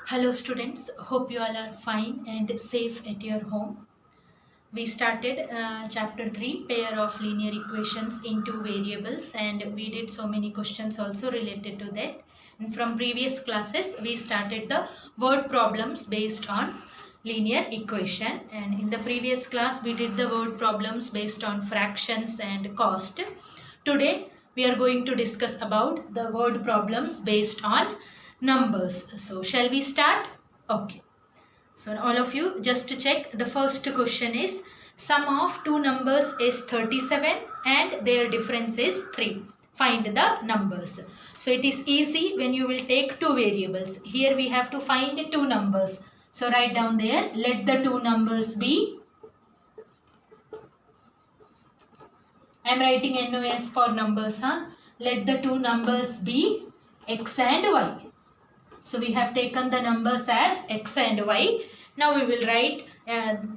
Hello students, hope you all are fine and safe at your home. We started chapter 3 pair of linear equations in two variables and we did so many questions also related to that. And from previous classes we started the word problems based on linear equation, and in the previous class we did the word problems based on fractions and cost. Today we are going to discuss about the word problems based on numbers. So shall we start? Okay. So all of you just to check, the first question is sum of two numbers is 37 and their difference is 3. Find the numbers. So it is easy when you will take two variables. Here we have to find the two numbers. So write down there, let the two numbers be. I am writing NOS for numbers. Let the two numbers be x and y. So we have taken the numbers as x and y. Now we will write,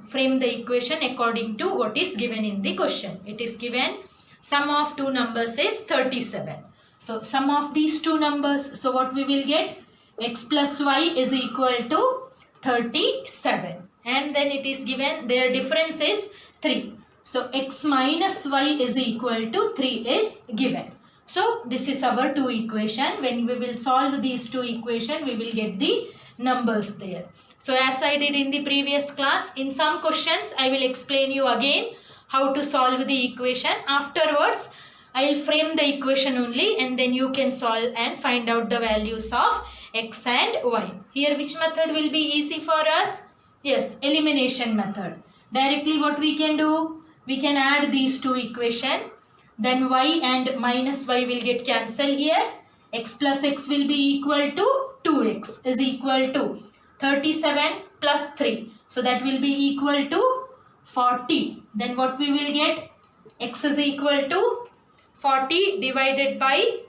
frame the equation according to what is given in the question. It is given sum of two numbers is 37. So sum of these two numbers, so what we will get? X plus y is equal to 37. And then it is given their difference is 3. So x minus y is equal to 3 is given. So this is our two equation. When we will solve these two equation, we will get the numbers there. So as I did in the previous class, in some questions I will explain you again how to solve the equation. Afterwards, I will frame the equation only and then you can solve and find out the values of x and y. Here which method will be easy for us? Yes, elimination method. Directly what we can do? We can add these two equations. Then y and minus y will get cancelled here. X plus x will be equal to 2x is equal to 37 plus 3. So that will be equal to 40. Then what we will get? X is equal to 40 divided by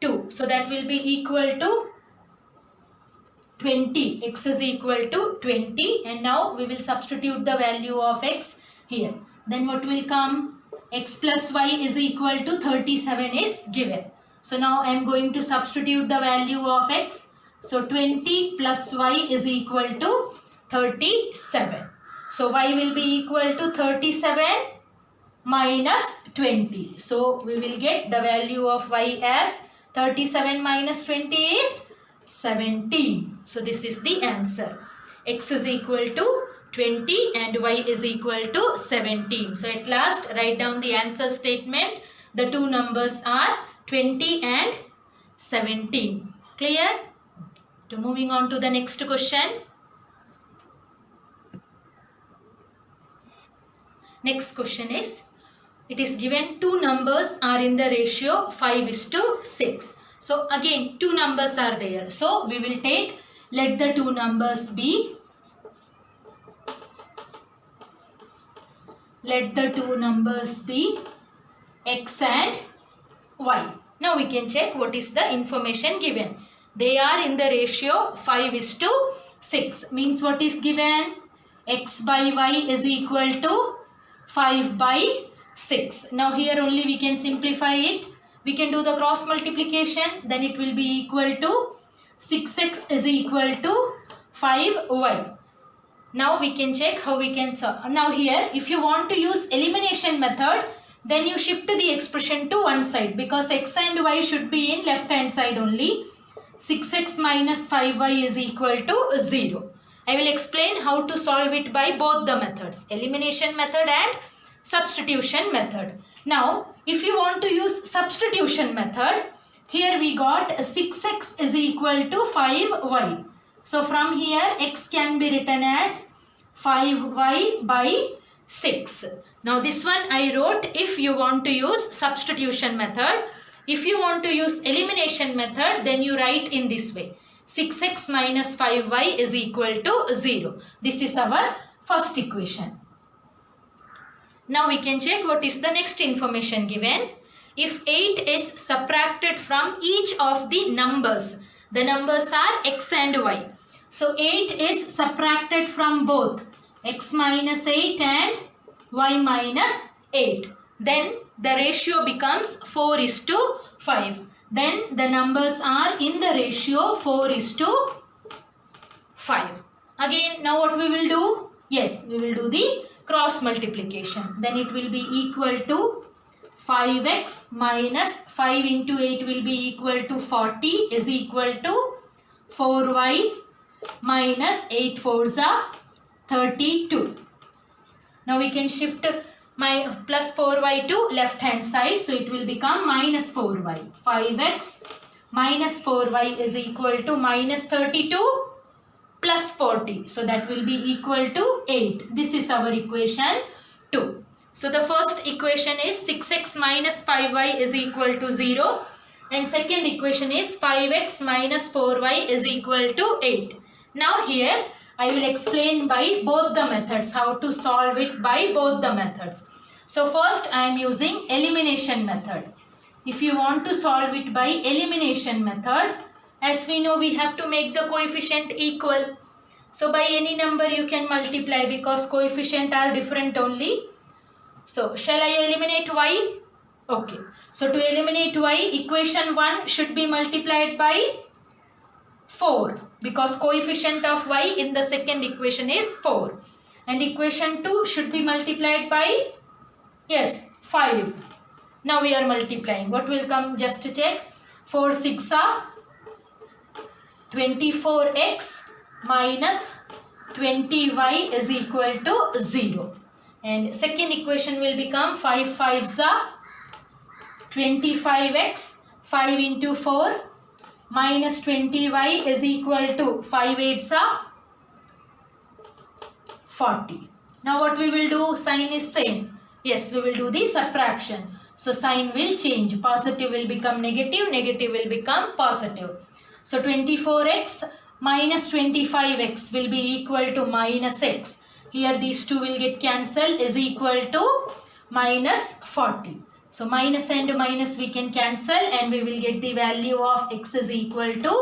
2. So that will be equal to 20. X is equal to 20. And now we will substitute the value of x here. Then what will come? X plus y is equal to 37 is given. So now I am going to substitute the value of x. So 20 plus y is equal to 37. So y will be equal to 37 minus 20. So we will get the value of y as 37 minus 20 is 17. So this is the answer. X is equal to 20 and y is equal to 17. So at last write down the answer statement. The two numbers are 20 and 17. Clear? So moving on to the next question. Next question is, it is given two numbers are in the ratio 5:6. So again two numbers are there. So we will take, let the two numbers be. Let the two numbers be x and y. Now we can check what is the information given. They are in the ratio 5:6. Means what is given? X by y is equal to 5 by 6. Now here only we can simplify it. We can do the cross multiplication. Then it will be equal to 6x is equal to 5y. Now we can check how we can solve. Now here if you want to use elimination method, then you shift the expression to one side because x and y should be in left hand side only. 6x minus 5y is equal to 0. I will explain how to solve it by both the methods, elimination method and substitution method. Now if you want to use substitution method, here we got 6x is equal to 5y. So from here x can be written as 5y by 6. Now this one I wrote if you want to use substitution method. If you want to use elimination method, then you write in this way. 6x minus 5y is equal to 0. This is our first equation. Now we can check what is the next information given. If 8 is subtracted from each of the numbers are x and y. So 8 is subtracted from both x minus 8 and y minus 8. Then the ratio becomes 4:5. Then the numbers are in the ratio 4:5. 5. Again, now what we will do? Yes, we will do the cross multiplication. Then it will be equal to 5x minus 5 into 8 will be equal to 40 is equal to 4y minus 8 4s are 32. Now we can shift my plus 4y to left hand side. So it will become minus 4y. 5x minus 4y is equal to minus 32 plus 40. So that will be equal to 8. This is our equation 2. So the first equation is 6x minus 5y is equal to 0. And second equation is 5x minus 4y is equal to 8. Now here I will explain by both the methods, how to solve it by both the methods. So first I am using elimination method. If you want to solve it by elimination method, as we know we have to make the coefficient equal. So by any number you can multiply because coefficient are different only. So shall I eliminate y? Okay. So to eliminate y, equation 1 should be multiplied by 4 because coefficient of y in the second equation is 4. And equation 2 should be multiplied by, yes, 5. Now we are multiplying. What will come? Just to check. 4 6 are 24x minus 20y is equal to 0. And second equation will become 5 5s are 25x, 5 into 4 minus 20y is equal to 5 8s are 40. Now what we will do? Sign is same. Yes, we will do the subtraction. So sign will change. Positive will become negative, negative will become positive. So 24x minus 25x will be equal to minus x. Here these two will get cancelled is equal to minus 40. So minus and minus we can cancel and we will get the value of x is equal to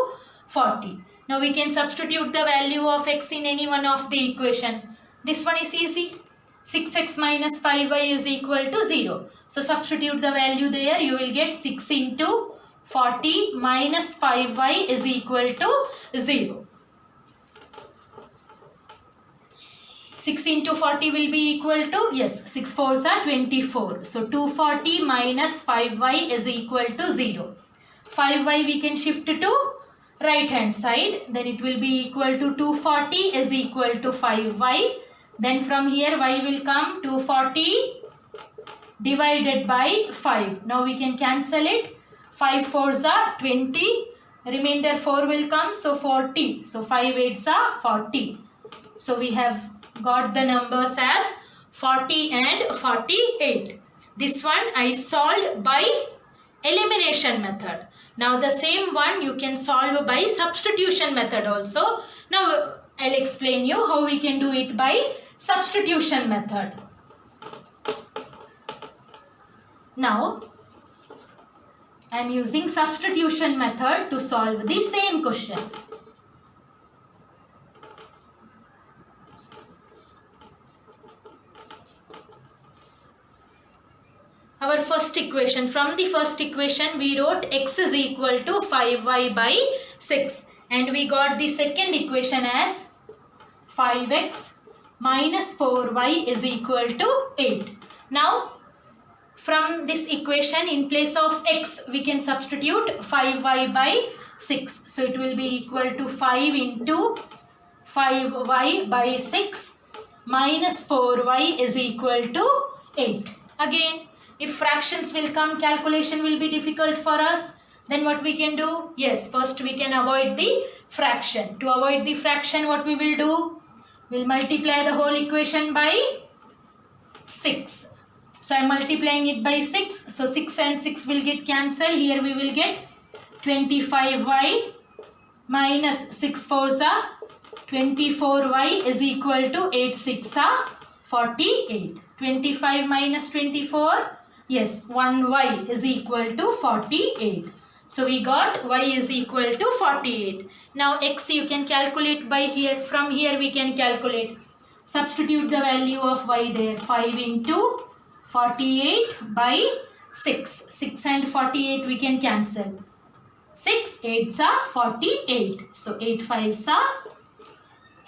40. Now we can substitute the value of x in any one of the equation. This one is easy. 6x minus 5y is equal to 0. So substitute the value there. You will get 6 into 40 minus 5y is equal to 0. 6 into 40 will be equal to, yes, 6 4s are 24. So 240 minus 5y is equal to 0. 5y we can shift to right hand side. Then it will be equal to 240 is equal to 5y. Then from here y will come 240 divided by 5. Now we can cancel it. 5 4s are 20. Remainder 4 will come. So 40. So 5 8s are 40. So we have got the numbers as 40 and 48. This one I solved by elimination method. Now the same one you can solve by substitution method also. Now I'll explain you how we can do it by substitution method. Now I am using substitution method to solve the same question. Our first equation, from the first equation we wrote x is equal to 5y by 6 and we got the second equation as 5x minus 4y is equal to 8. Now from this equation in place of x we can substitute 5y by 6. So it will be equal to 5 into 5y by 6 minus 4y is equal to 8. Again, if fractions will come, calculation will be difficult for us. Then what we can do? Yes, first we can avoid the fraction. To avoid the fraction, what we will do? We'll multiply the whole equation by 6. So I'm multiplying it by 6. So 6 and 6 will get cancelled. Here we will get 25y minus 6 4s are 24y is equal to 8 6 are 48. 25 minus 24. Yes, 1y is equal to 48. So we got y is equal to 48. Now x you can calculate by here. From here we can calculate. Substitute the value of y there. 5 into 48 by 6. 6 and 48 we can cancel. 6 8s are 48. So 8 5s are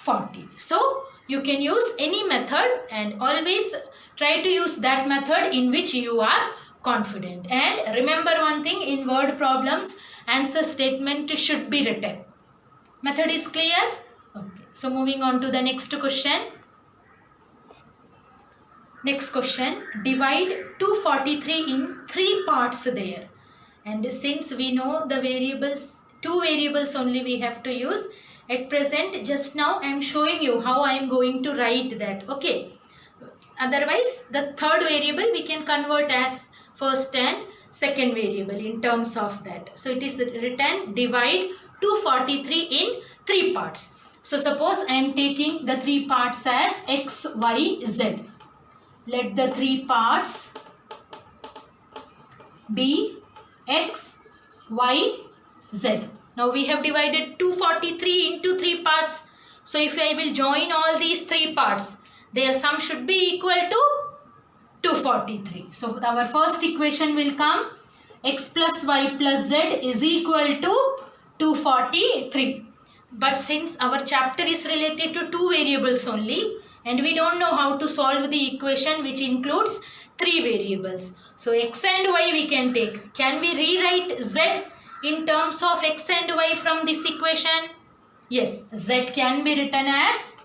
40. So you can use any method and always try to use that method in which you are confident. And remember one thing, in word problems, answer statement should be written. Method is clear? Okay. So moving on to the next question. Next question, divide 243 in 3 parts there. And since we know the variables, 2 variables only we have to use. At present, just now I am showing you how I am going to write that. Okay. Otherwise, the third variable we can convert as first and second variable in terms of that. So it is written divide 243 in 3 parts. So suppose I am taking the 3 parts as x, y, z. Let the 3 parts be x, y, z. Now we have divided 243 into 3 parts. So if I will join all these 3 parts, their sum should be equal to 243. So our first equation will come, x plus y plus z is equal to 243. But since our chapter is related to 2 variables only, and we don't know how to solve the equation which includes 3 variables. So x and y we can take. Can we rewrite z in terms of x and y from this equation? Yes, z can be written as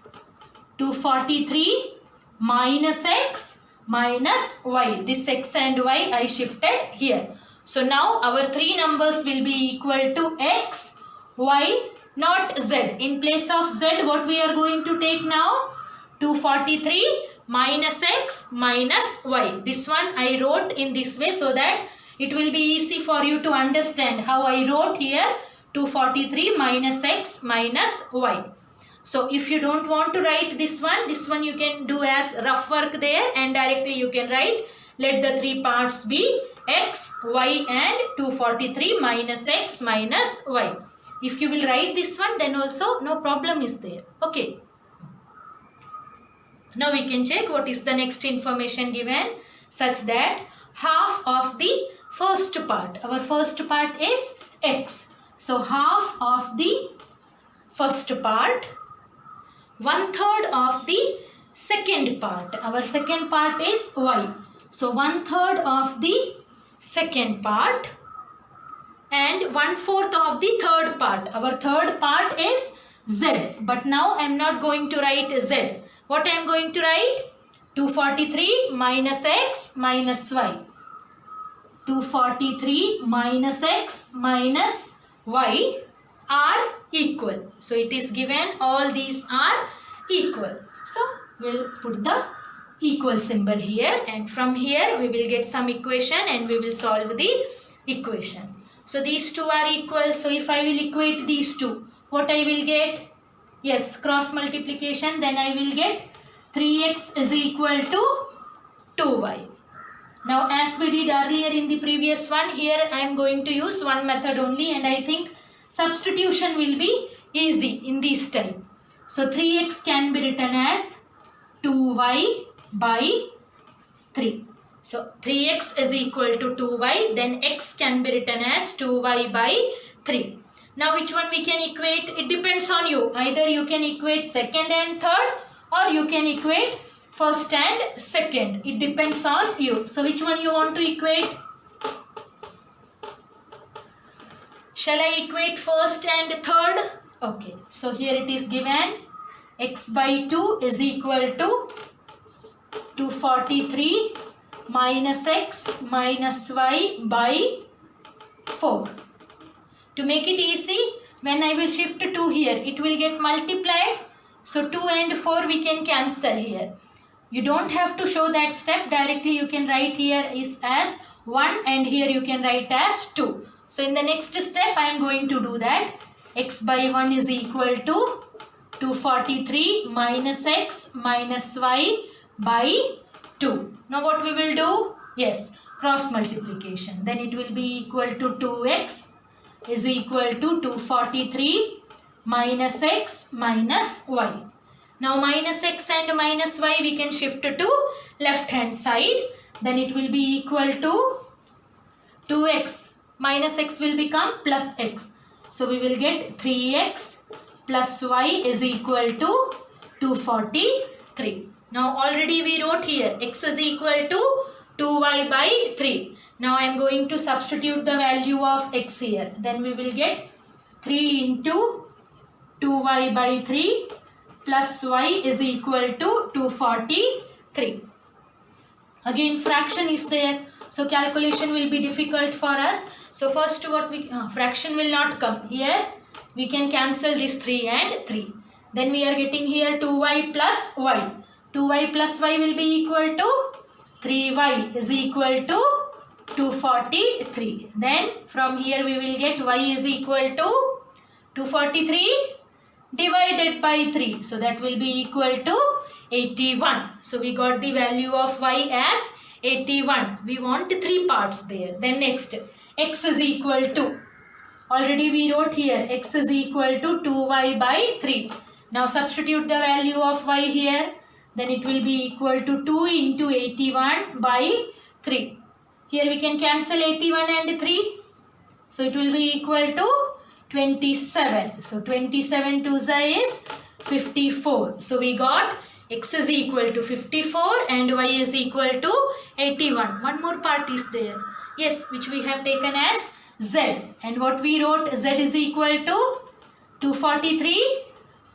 243 minus x minus y. This x and y I shifted here. So now our 3 numbers will be equal to x, y, not z. In place of z, what we are going to take now? 243 minus x minus y. This one I wrote in this way so that it will be easy for you to understand how I wrote here 243 minus x minus y. So if you don't want to write this one you can do as rough work there and directly you can write, let the 3 parts be x, y and 243 minus x minus y. If you will write this one, then also no problem is there. Okay. Now we can check what is the next information given, such that half of the first part. Our first part is x. So half of the first part, 1/3 of the second part. Our second part is y. So 1/3 of the second part and 1/4 of the third part. Our third part is z. But now I am not going to write z. What I am going to write? 243 minus x minus y. 243 minus x minus y are equal. So it is given all these are equal. So we'll put the equal symbol here, and from here we will get some equation and we will solve the equation. So these two are equal. So if I will equate these two, what I will get? Yes, cross multiplication, then I will get 3x is equal to 2y. Now as we did earlier in the previous one, here I am going to use one method only, and I think substitution will be easy in this time. So 3x can be written as 2y by 3. So 3x is equal to 2y, then x can be written as 2y by 3. Now which one we can equate? It depends on you. Either you can equate second and third, or you can equate first and second. It depends on you. So which one you want to equate? Shall I equate first and third? Okay. So here it is given x by 2 is equal to 243 minus x minus y by 4. To make it easy, when I will shift 2 here, it will get multiplied. So 2 and 4 we can cancel here. You don't have to show that step. Directly you can write here is as 1 and here you can write as 2. So in the next step I am going to do that. X by 1 is equal to 243 minus x minus y by 2. Now what we will do? Yes, cross multiplication. Then it will be equal to 2x is equal to 243 minus x minus y. Now minus x and minus y we can shift to left hand side. Then it will be equal to 2x minus x will become plus x. So we will get 3x plus y is equal to 243. Now already we wrote here x is equal to 2y by 3. Now I am going to substitute the value of x here. Then we will get 3 into 2y by 3 plus y is equal to 243. Again fraction is there. So calculation will be difficult for us. So first what we fraction will not come. Here we can cancel this 3 and 3. Then we are getting here 2y plus y. 2y plus y will be equal to 3y is equal to 243. Then from here we will get y is equal to 243 divided by 3. So that will be equal to 81. So we got the value of y as 81. We want 3 parts there. Then next, x is equal to, already we wrote here, x is equal to 2y by 3. Now substitute the value of y here. Then it will be equal to 2 into 81 by 3. Here we can cancel 81 and 3. So it will be equal to 27. So 27 to is 54. So we got x is equal to 54 and y is equal to 81. One more part is there. Yes, which we have taken as z. And what we wrote, z is equal to 243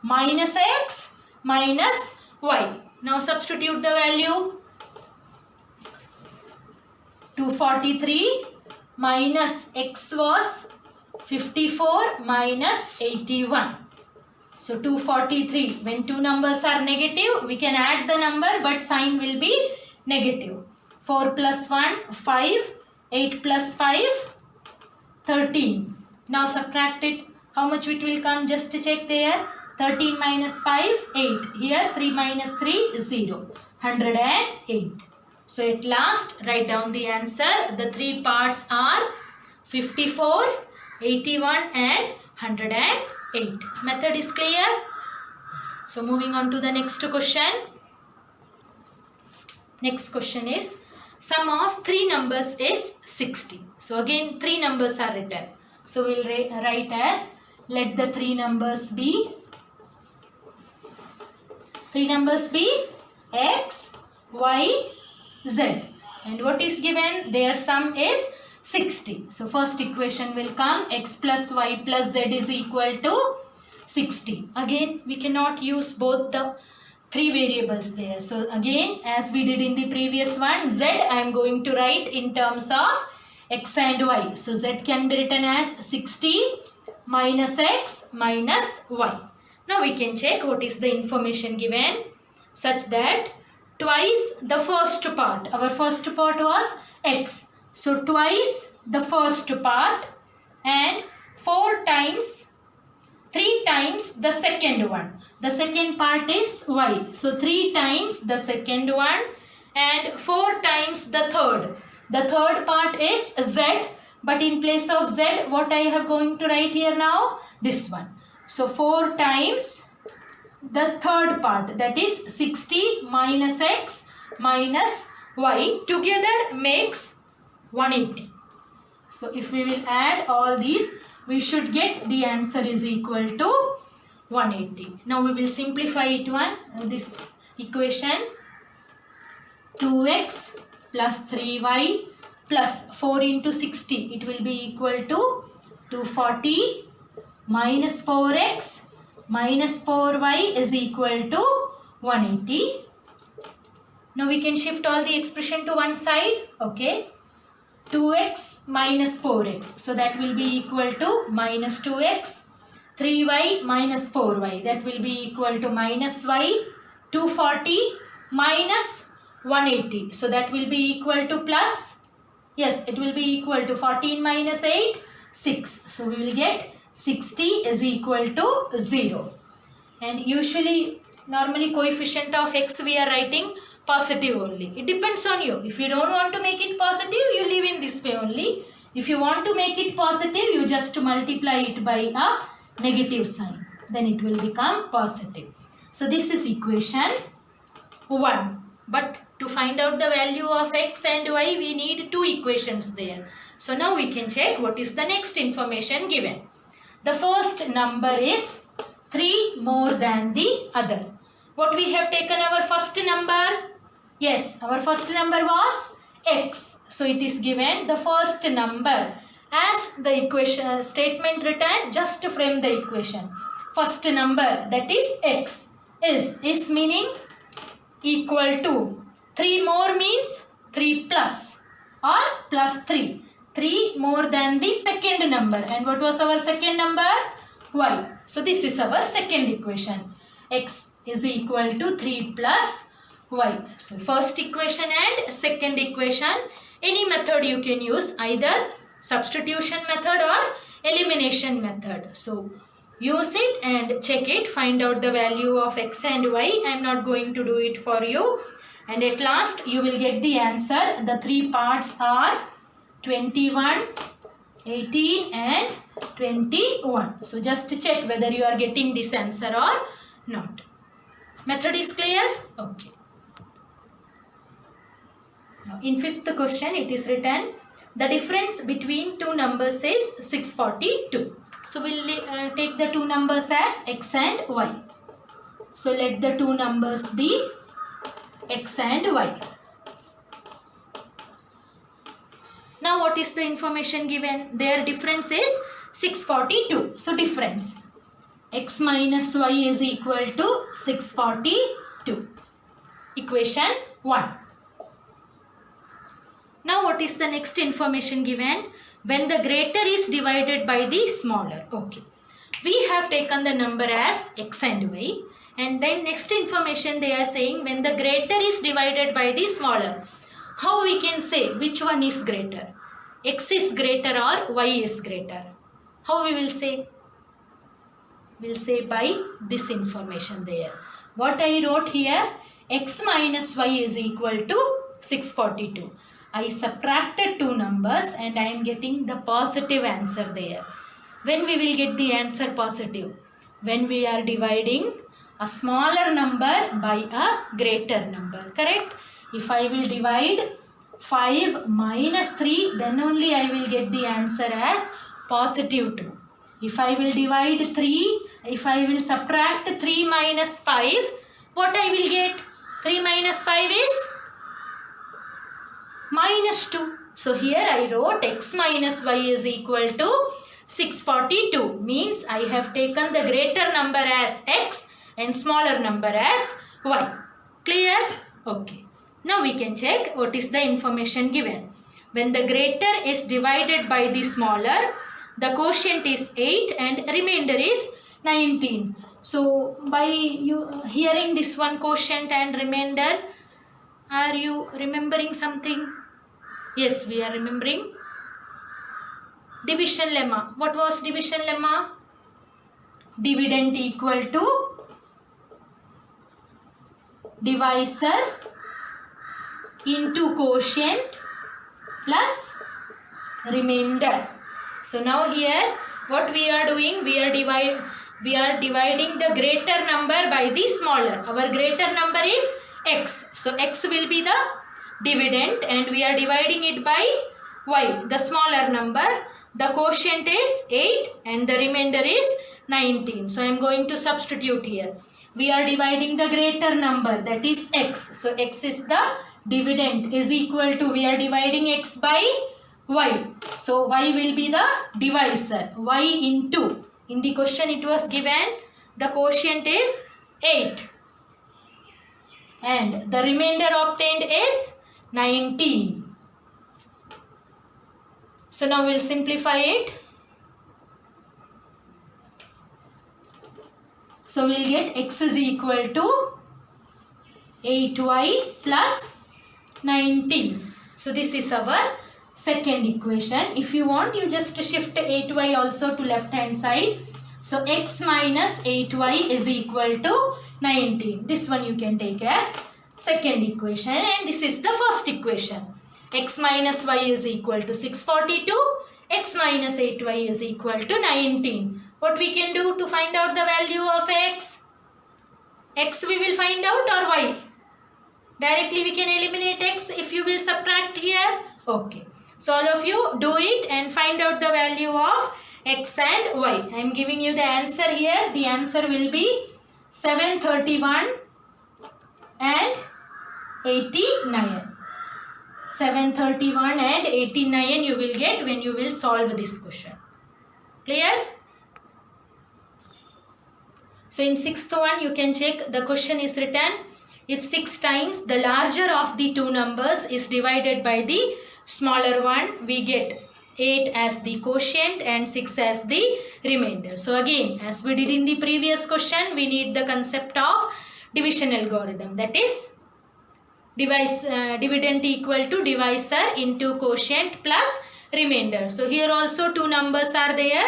minus x minus y. Now substitute the value. 243 minus x was 54 minus 81. So 243. When two numbers are negative, we can add the number but sign will be negative. 4 plus 1, 5. 8 plus 5, 13. Now subtract it. How much it will come? Just to check there. 13 minus 5, 8. Here 3 minus 3, 0. 108. So at last, write down the answer. The 3 parts are 54, 81 and 108. Method is clear. So moving on to the next question. Next question is, sum of 3 numbers is 60. So again 3 numbers are written. So we will write as, let the 3 numbers be x, y, z. And what is given? Their sum is 60. So first equation will come, x plus y plus z is equal to 60. Again we cannot use both the 3 variables there. So again, as we did in the previous one, z I am going to write in terms of x and y. So z can be written as 60 minus x minus y. Now we can check what is the information given, such that twice the first part. Our first part was x. So twice the first part and 3 times the second one. The second part is y. So 3 times the second one and 4 times the third. The third part is z, but in place of z, what I have going to write here now? This one. So 4 times the third part, that is 60 minus x minus y, together makes 180. So if we will add all these, we should get the answer is equal to 180. Now we will simplify it this equation. 2x plus 3y plus 4 into 60. It will be equal to 240 minus 4x minus 4y is equal to 180. Now we can shift all the expression to one side. Okay. 2x minus 4x. So that will be equal to minus 2x. 3y minus 4y. That will be equal to minus y. 240 minus 180. So that will be equal to plus. Yes, it will be equal to 14 minus 8. 6. So we will get 60 is equal to 0. And usually, normally coefficient of x we are writing positive only. It depends on you. If you don't want to make it positive, you leave in this way only. If you want to make it positive, you just multiply it by a negative sign. Then it will become positive. So this is equation 1. But to find out the value of x and y, we need 2 equations there. So now we can check what is the next information given. The first number is 3 more than the other. What we have taken our first number? Yes, our first number was x. So it is given the first number as the equation statement written just frame the equation. First number, that is x, is meaning equal to 3 more means 3 plus or plus 3. 3 more than the second number. And what was our second number? Y. So this is our second equation. X is equal to 3 plus y. So first equation and second equation, any method you can use, either substitution method or elimination method. So use it and check it, find out the value of x and y. I am not going to do it for you. And at last you will get the answer. The three parts are 21, 18 and 21. So just check whether you are getting this answer or not. Method is clear? Okay. Now in fifth question it is written, the difference between two numbers is 642. So we'll take the two numbers as x and y. So let the two numbers be x and y. Now what is the information given? Their difference is 642. So difference, x minus y is equal to 642. Equation 1. Now what is the next information given? When the greater is divided by the smaller. Okay. We have taken the number as x and y. And then next information they are saying, when the greater is divided by the smaller. How we can say which one is greater? X is greater or y is greater? How we will say? We'll say by this information there. What I wrote here, x minus y is equal to 642. I subtracted two numbers and I am getting the positive answer there. When we will get the answer positive? When we are dividing a smaller number by a greater number, correct? If I will divide 5 minus 3, then only I will get the answer as positive 2. If I will divide 3, if I will subtract 3 minus 5, what I will get? 3 minus 5 is minus 2. So here I wrote x minus y is equal to 642. Means I have taken the greater number as x and smaller number as y. Clear? Okay. Now we can check what is the information given. When the greater is divided by the smaller, the quotient is 8 and remainder is 19. So by you hearing this one quotient and remainder, are you remembering something? Yes, we are remembering. Division lemma. What was division lemma? Dividend equal to divisor into quotient plus remainder. So now here what we are doing, we are dividing the greater number by the smaller. Our greater number is x. So x will be the dividend and we are dividing it by y, the smaller number. The quotient is 8 and the remainder is 19. So I am going to substitute here. We are dividing the greater number, that is x. So x is the dividend, is equal to, we are dividing x by y. So y will be the divisor. Y into, in the question it was given, the quotient is 8. And the remainder obtained is 19. So now we will simplify it. So we will get x is equal to 8y plus 19. So this is our second equation. If you want, you just shift 8y also to left hand side. So x minus 8y is equal to 19. This one you can take as second equation and this is the first equation. X minus y is equal to 642. X minus 8y is equal to 19. What we can do to find out the value of x? X we will find out or y? Directly we can eliminate x if you will subtract here. Okay. So all of you do it and find out the value of x and y. I am giving you the answer here. The answer will be 731 and 89. 731 and 89 you will get when you will solve this question. Clear? So in sixth one you can check, the question is written, if 6 times the larger of the two numbers is divided by the smaller one, we get 8 as the quotient and 6 as the remainder. So again, as we did in the previous question, we need the concept of division algorithm, that is dividend equal to divisor into quotient plus remainder. So here also two numbers are there.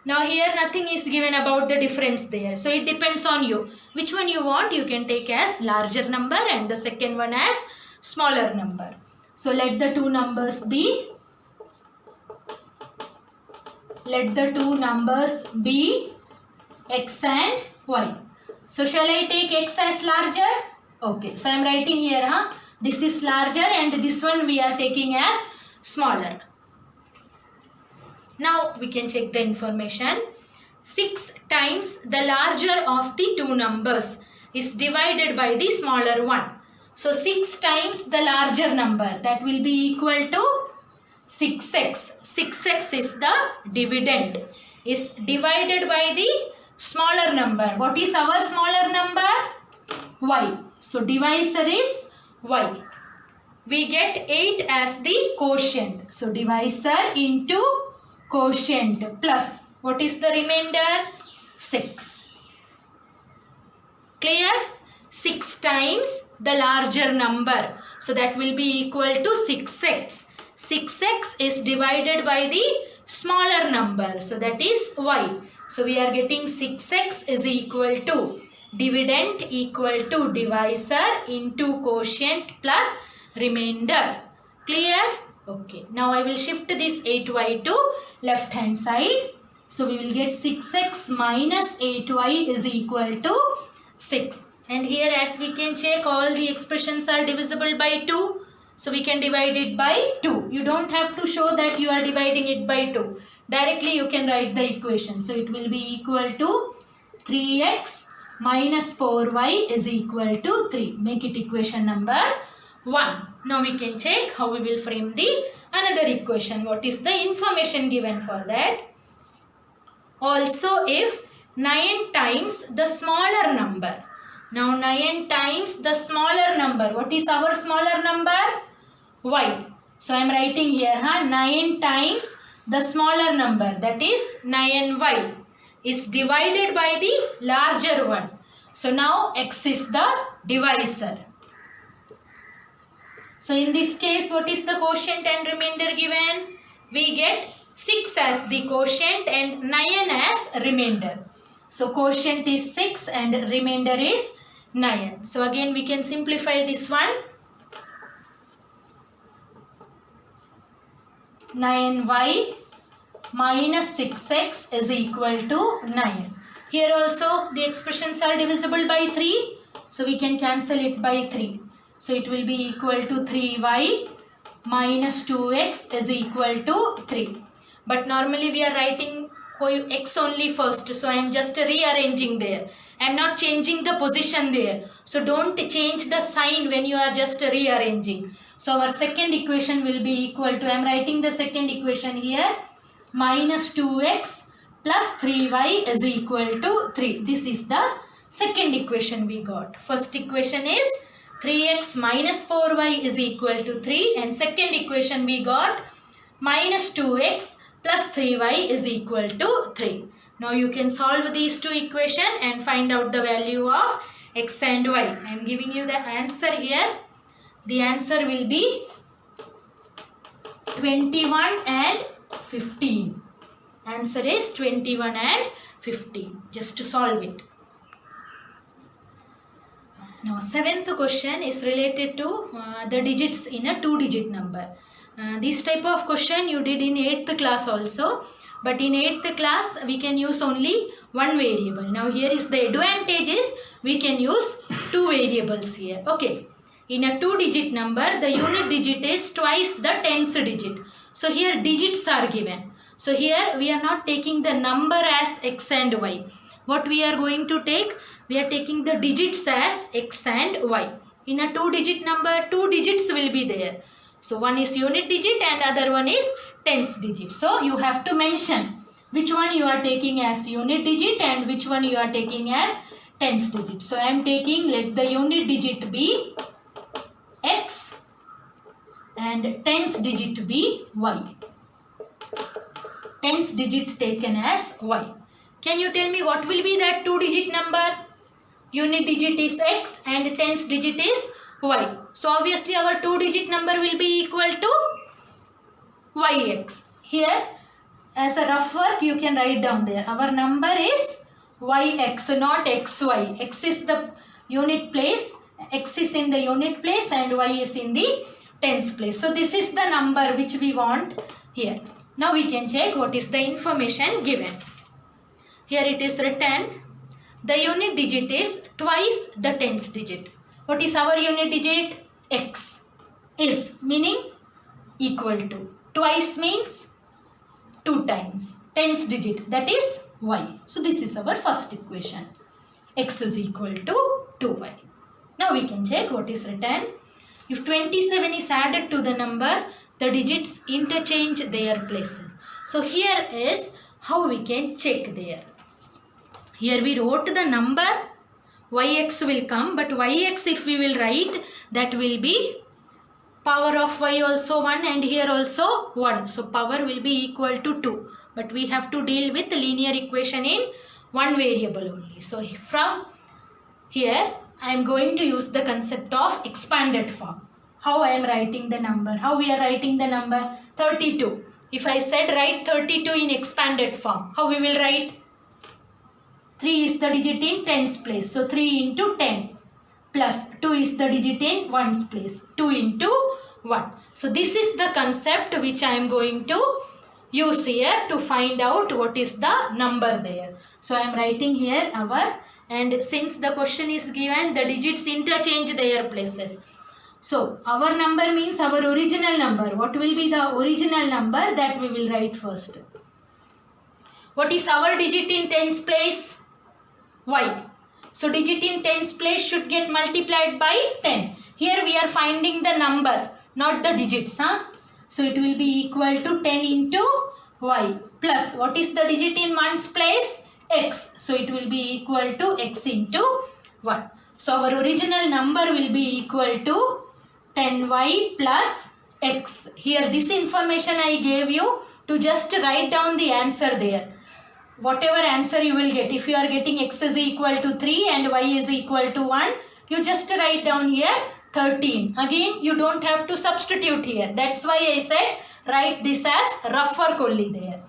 Now here nothing is given about the difference there. So it depends on you. Which one you want, you can take as larger number and the second one as smaller number. So let the two numbers be. Let the two numbers be x and y. So shall I take x as larger? Okay. So I am writing here, this is larger and this one we are taking as smaller. Now we can check the information. 6 times the larger of the two numbers is divided by the smaller one. So 6 times the larger number, that will be equal to 6x. 6x is the dividend, is divided by the smaller number. What is our smaller number? Y. So divisor is y. We get 8 as the quotient. So divisor into quotient plus, what is the remainder? 6. Clear? 6 times the larger number. So that will be equal to 6x. 6x is divided by the smaller number. So that is y. So we are getting 6x is equal to dividend equal to divisor into quotient plus remainder. Clear? Okay. Now I will shift this 8y to left hand side. So we will get 6x minus 8y is equal to 6. And here as we can check, all the expressions are divisible by 2. So we can divide it by 2. You don't have to show that you are dividing it by 2. Directly you can write the equation. So it will be equal to 3x minus 4y is equal to 3. Make it equation number 1. Now we can check how we will frame the another equation. What is the information given for that? Also, if 9 times the smaller number. Now 9 times the smaller number. What is our smaller number? Y. So I am writing here 9 times the smaller number, that is 9y, is divided by the larger one. So now x is the divisor. So in this case, what is the quotient and remainder given? We get 6 as the quotient and 9 as remainder. So quotient is 6 and remainder is 9. So again we can simplify this one. 9y minus 6x is equal to 9. Here also the expressions are divisible by 3. So we can cancel it by 3. So it will be equal to 3y minus 2x is equal to 3. But normally we are writing x only first. So I am just rearranging there. I am not changing the position there. So don't change the sign when you are just rearranging. So our second equation will be equal to, I am writing the second equation here, minus 2x plus 3y is equal to 3. This is the second equation we got. First equation is 3x minus 4y is equal to 3, and second equation we got minus 2x plus 3y is equal to 3. Now you can solve these two equations and find out the value of x and y. I am giving you the answer here. The answer will be 21 and 15. Answer is 21 and 15. Just to solve it. Now, seventh question is related to the digits in a 2-digit number. This type of question you did in 8th class also. But in 8th class, we can use only one variable. Now, here is the advantage is we can use two variables here. Okay. In a 2-digit number, the unit digit is twice the tens digit. So, here digits are given. So here we are not taking the number as x and y. What we are going to take? We are taking the digits as x and y. In a 2-digit number, 2 digits will be there. So one is unit digit and other one is tens digit. So you have to mention which one you are taking as unit digit and which one you are taking as tens digit. So I am taking, let the unit digit be x and tens digit be y. Tens digit taken as y. Can you tell me what will be that 2-digit number? Unit digit is x and tens digit is y. So obviously our 2-digit number will be equal to yx. Here as a rough work you can write down there. Our number is yx, not xy. X is the unit place, x is in the unit place and y is in the tens place. So this is the number which we want here. Now we can check what is the information given. Here it is written, the unit digit is twice the tens digit. What is our unit digit? X. Is meaning equal to. Twice means 2 times. Tens digit, that is y. So this is our first equation. X is equal to 2y. Now we can check what is written. If 27 is added to the number, the digits interchange their places. So here is how we can check there. Here we wrote the number, yx will come, but yx if we will write, that will be power of y also 1 and here also 1. So power will be equal to 2. But we have to deal with the linear equation in one variable only. So from here I am going to use the concept of expanded form. How I am writing the number? How we are writing the number? 32. If I said write 32 in expanded form, how we will write? 3 is the digit in tens place. So 3 into 10 plus 2 is the digit in ones place. 2 into 1. So this is the concept which I am going to use here to find out what is the number there. So I am writing here our, and since the question is given, the digits interchange their places. So our number means our original number. What will be the original number? That we will write first. What is our digit in tens place? Y. So digit in tens place should get multiplied by 10. Here we are finding the number, not the digits. So it will be equal to 10 into y plus what is the digit in ones place? X. So it will be equal to x into 1. So our original number will be equal to 10y plus x. Here this information I gave you to just write down the answer there. Whatever answer you will get, if you are getting x is equal to 3 and y is equal to 1, you just write down here 13. Again, you don't have to substitute here. That's why I said write this as rough work only there.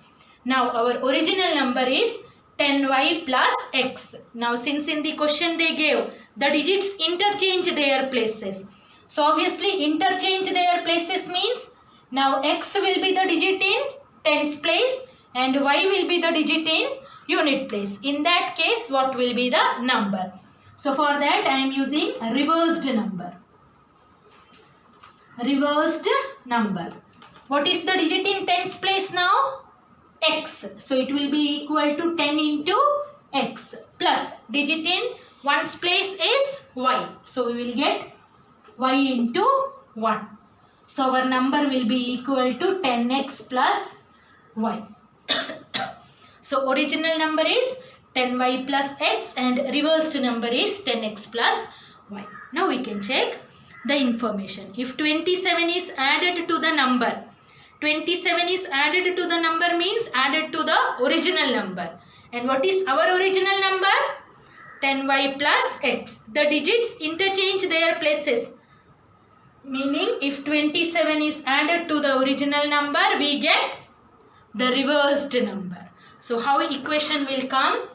Now our original number is 10y plus x. Now since in the question they gave the digits interchange their places. So obviously interchange their places means now x will be the digit in tens place and y will be the digit in unit place. In that case, what will be the number? So for that I am using a reversed number. Reversed number. What is the digit in tens place now? X. So it will be equal to 10 into x plus digit in ones place is y. So we will get y into 1. So our number will be equal to 10x plus y. So original number is 10y plus x and reversed number is 10x plus y. Now we can check the information. If 27 is added to the number, 27 is added to the number means added to the original number. And what is our original number? 10y plus x. The digits interchange their places. Meaning if 27 is added to the original number, we get the reversed number. So how equation will come?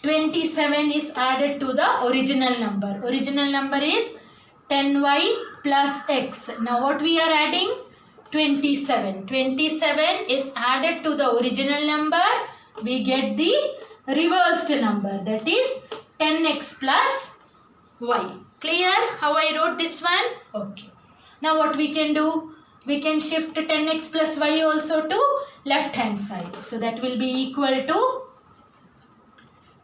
27 is added to the original number. Original number is 10y plus x. Now what we are adding? 27. 27 is added to the original number. We get the reversed number, that is 10x plus y. Clear how I wrote this one? Okay. Now what we can do? we can shift 10x plus y also to left hand side. So that will be equal to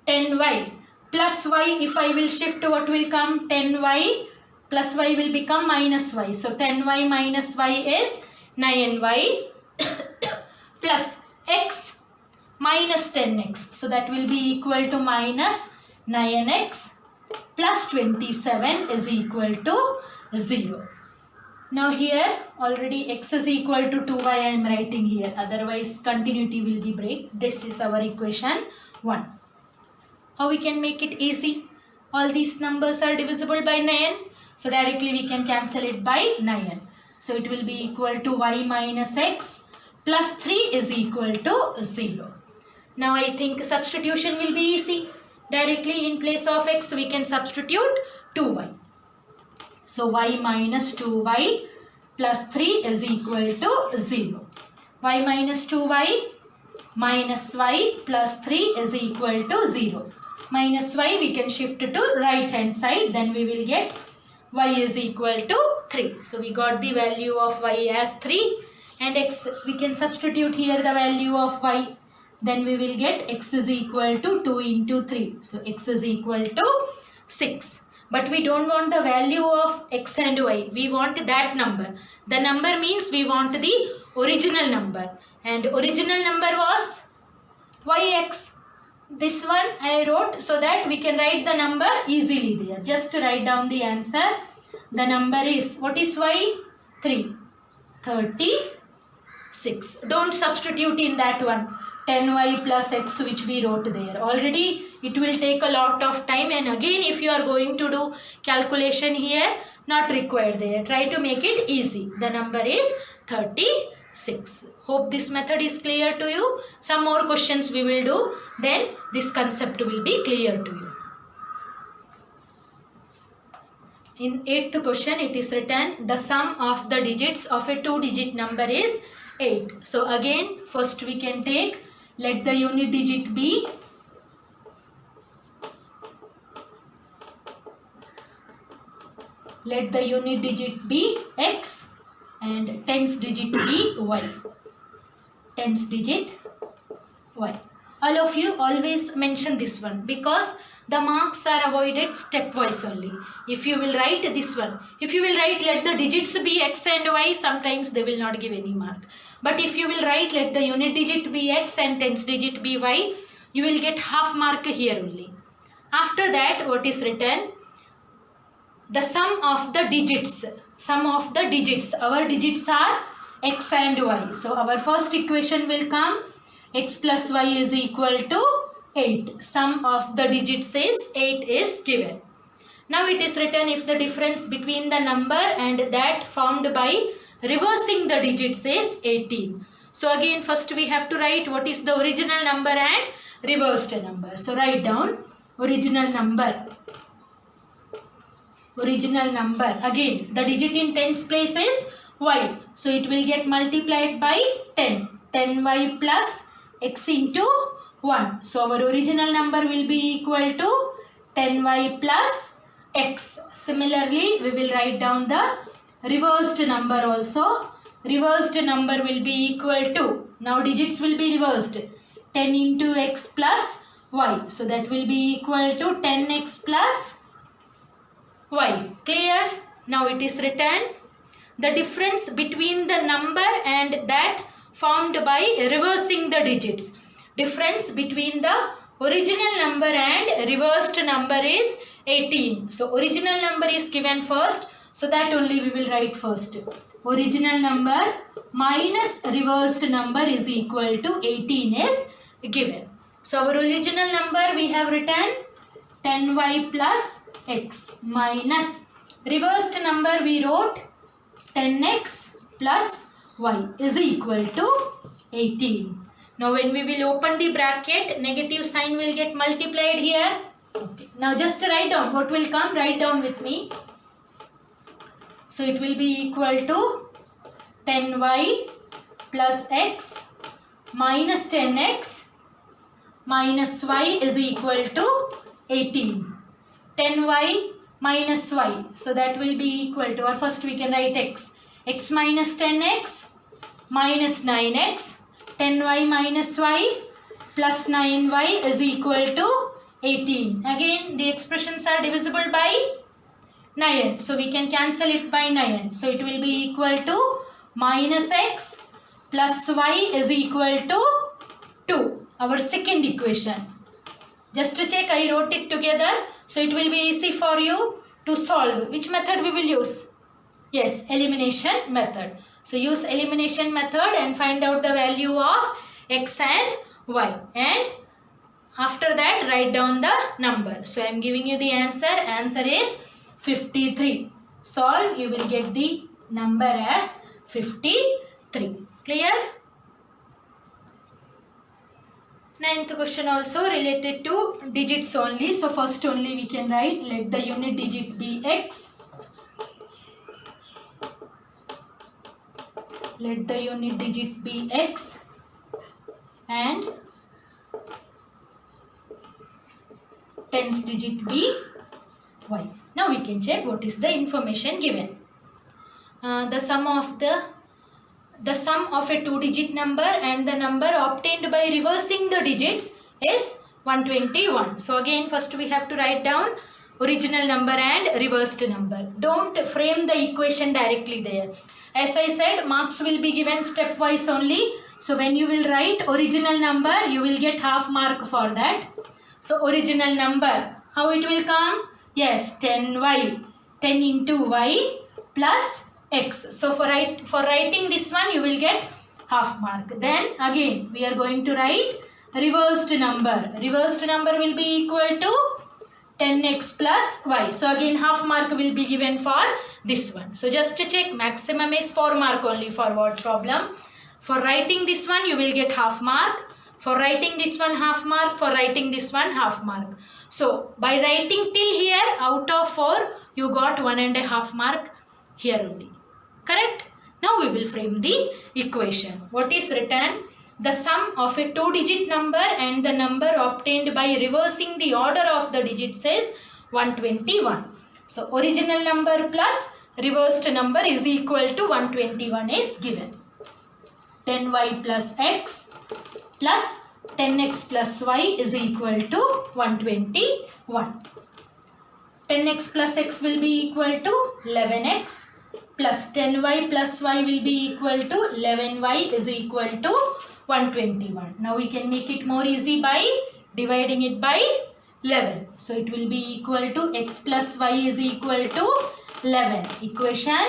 10y plus y. If I will shift, what will come? 10y plus y will become minus y. So 10y minus y is 9y plus x minus 10x. So that will be equal to minus 9x plus 27 is equal to 0. Now here already x is equal to 2y I am writing here. Otherwise continuity will be break. This is our equation 1. How we can make it easy? All these numbers are divisible by 9. So directly we can cancel it by 9. So it will be equal to y minus x plus 3 is equal to 0. Now I think substitution will be easy. Directly in place of x we can substitute 2y. So y minus 2y plus 3 is equal to 0. Y minus 2y minus y plus 3 is equal to 0. Minus y we can shift to right hand side, then we will get y is equal to 3. So we got the value of y as 3 and x we can substitute here the value of y. Then we will get x is equal to 2 into 3. So x is equal to 6. But we don't want the value of x and y. We want that number. The number means we want the original number. And original number was yx. This one I wrote so that we can write the number easily there. Just to write down the answer. The number is, what is y? 3. 36. Don't substitute in that one. 10y plus x which we wrote there. Already it will take a lot of time, and again if you are going to do calculation here, not required there. Try to make it easy. The number is 36. Hope this method is clear to you. Some more questions we will do, then this concept will be clear to you. In 8th question it is written the sum of the digits of a 2-digit number is 8. So again first we can take, let the unit digit be x and tens digit be y. Tens digit y. All of you always mention this one because the marks are avoided stepwise only. If you will write this one, if you will write let the digits be x and y, sometimes they will not give any mark. But if you will write let the unit digit be x and tens digit be y, you will get half mark here only. After that, what is written? The sum of the digits. Sum of the digits. Our digits are x and y. So our first equation will come x plus y is equal to 8. Sum of the digits is 8 is given. Now it is written if the difference between the number and that formed by reversing the digits is 18. So again first we have to write what is the original number and reversed number. So write down original number. Original number. Again the digit in tens place is y. So it will get multiplied by 10. 10y plus x into 1. So our original number will be equal to 10y plus x. Similarly, we will write down the reversed number also. Reversed number will be equal to, now digits will be reversed, 10 into x plus y. So that will be equal to 10x plus y. Clear? Now it is written the difference between the number and that formed by reversing the digits. Difference between the original number and reversed number is 18. So original number is given first. So that only we will write first. Original number minus reversed number is equal to 18 is given. So our original number we have written 10y plus x minus reversed number we wrote 10x plus y is equal to 18. Now when we will open the bracket, negative sign will get multiplied here. Okay. Now just write down what will come. Write down with me. So it will be equal to 10y plus x minus 10x minus y is equal to 18. 10y minus y. So that will be equal to, or first we can write x. x minus 10x minus 9x, 10y minus y plus 9y is equal to 18. Again, the expressions are divisible by 9. So we can cancel it by 9. So it will be equal to minus x plus y is equal to 2. Our second equation. Just to check, I wrote it together. So it will be easy for you to solve. Which method we will use? Yes, elimination method. So use elimination method and find out the value of x and y. And after that, write down the number. So I am giving you the answer. Answer is 53. Solve, you will get the number as 53. Clear? Ninth question also related to digits only. So first only we can write, let the unit digit be x. Let the unit digit be x and tens digit be y. Now we can check what is the information given. The sum of a two-digit number and the number obtained by reversing the digits is 121. So again, first we have to write down original number and reversed number. Don't frame the equation directly there. As I said, marks will be given stepwise only. So when you will write original number, you will get half mark for that. So original number, how it will come? Yes, 10y, 10 into y plus x. So for writing this one, you will get half mark. Then again, we are going to write reversed number. Reversed number will be equal to 10x plus y. So again, half mark will be given for this one. So just to check, maximum is 4 mark only for word problem. For writing this one, you will get half mark. For writing this one, half mark. For writing this one, half mark. So by writing till here, out of 4, you got 1.5 mark here only. Correct? Now we will frame the equation. What is written? The sum of a two-digit number and the number obtained by reversing the order of the digits is 121. So original number plus reversed number is equal to 121 is given. 10y plus x plus 10x plus y is equal to 121. 10x plus x will be equal to 11x plus 10y plus y will be equal to 11y is equal to 121. Now we can make it more easy by dividing it by 11. So it will be equal to x plus y is equal to 11. Equation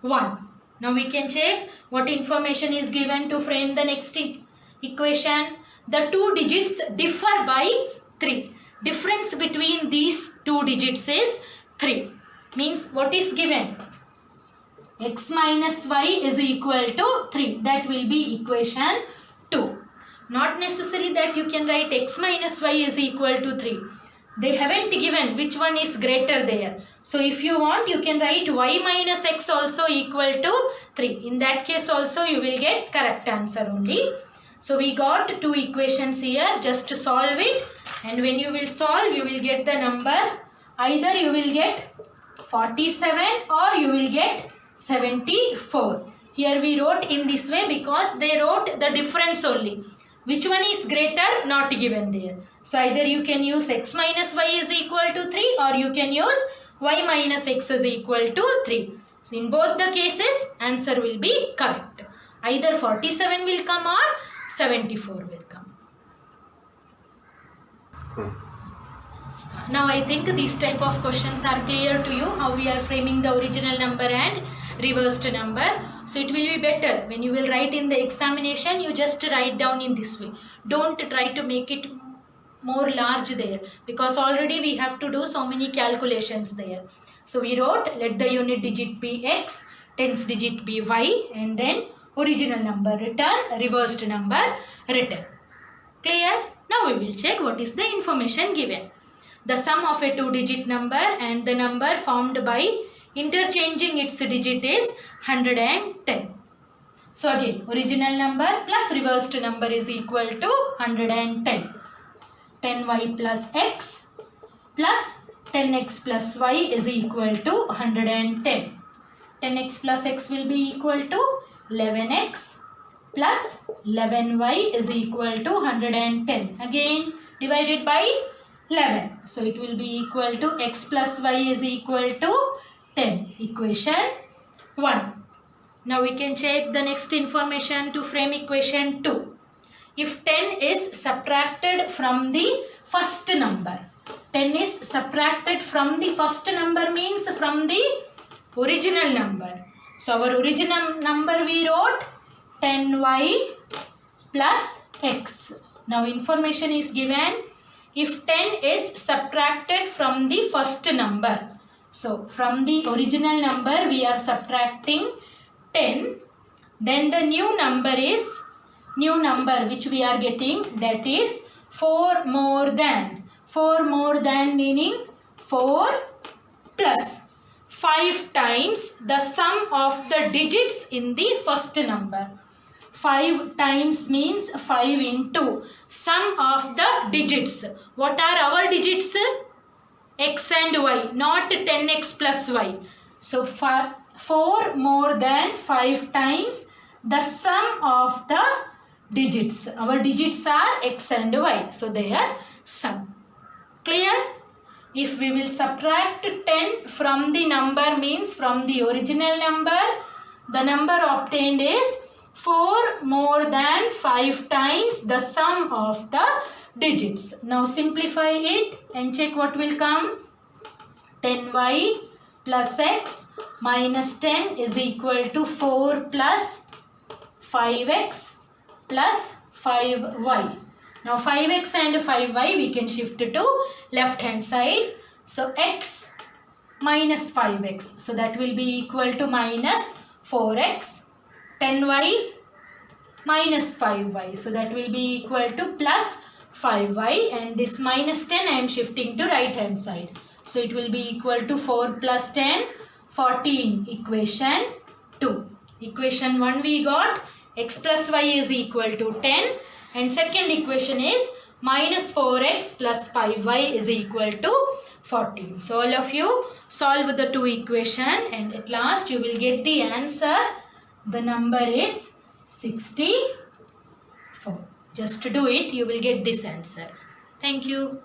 1. Now we can check what information is given to frame the next equation. The two digits differ by 3. Difference between these two digits is 3. Means what is given? X minus y is equal to 3. That will be equation 2. Not necessary that you can write x minus y is equal to 3. They haven't given which one is greater there. So if you want, you can write y minus x also equal to 3. In that case also you will get correct answer only. So we got two equations here. Just to solve it. And when you will solve, you will get the number. Either you will get 47 or you will get 74. Here we wrote in this way because they wrote the difference only. Which one is greater? Not given there. So either you can use x minus y is equal to 3 or you can use y minus x is equal to 3. So in both the cases, answer will be correct. Either 47 will come or 74 will come. Now I think these type of questions are clear to you, how we are framing the original number and reversed number. So it will be better when you will write in the examination, you just write down in this way. Don't try to make it more large there because already we have to do so many calculations there. So we wrote, let the unit digit be x, tens digit be y, and then original number written, reversed number written. Clear? Now we will check what is the information given. The sum of a two-digit number and the number formed by interchanging its digit is 110. So again, original number plus reversed number is equal to 110. 10y plus x plus 10x plus y is equal to 110. 10x plus x will be equal to 11x plus 11y is equal to 110. Again divided by 11. So it will be equal to x plus y is equal to 10. Equation 1. Now we can check the next information to frame equation 2. If 10 is subtracted from the first number. 10 is subtracted from the first number means from the original number. So our original number we wrote 10y plus x. Now information is given. If 10 is subtracted from the first number. So from the original number we are subtracting 10. Then the new number which we are getting, that is 4 more than. 4 more than meaning 4 plus 5 times the sum of the digits in the first number. 5 times means 5 into sum of the digits. What are our digits? X and y, not 10x plus y. So 4 more than 5 times the sum of the digits. Our digits are x and y. So they are sum. Clear? If we will subtract 10 from the number means from the original number, the number obtained is 4 more than 5 times the sum of the digits. Now simplify it and check what will come. 10y plus x minus 10 is equal to 4 plus 5x plus 5y. Now 5x and 5y we can shift to left hand side. So x minus 5x. So that will be equal to minus 4x. 10y minus 5y. So that will be equal to plus 5y. And this minus 10 I am shifting to right hand side. So it will be equal to 4 plus 10, 14. Equation 2. Equation 1 we got x plus y is equal to 10. And second equation is minus 4x plus 5y is equal to 14. So all of you solve the two equation and at last you will get the answer. The number is 64. Just to do it, you will get this answer. Thank you.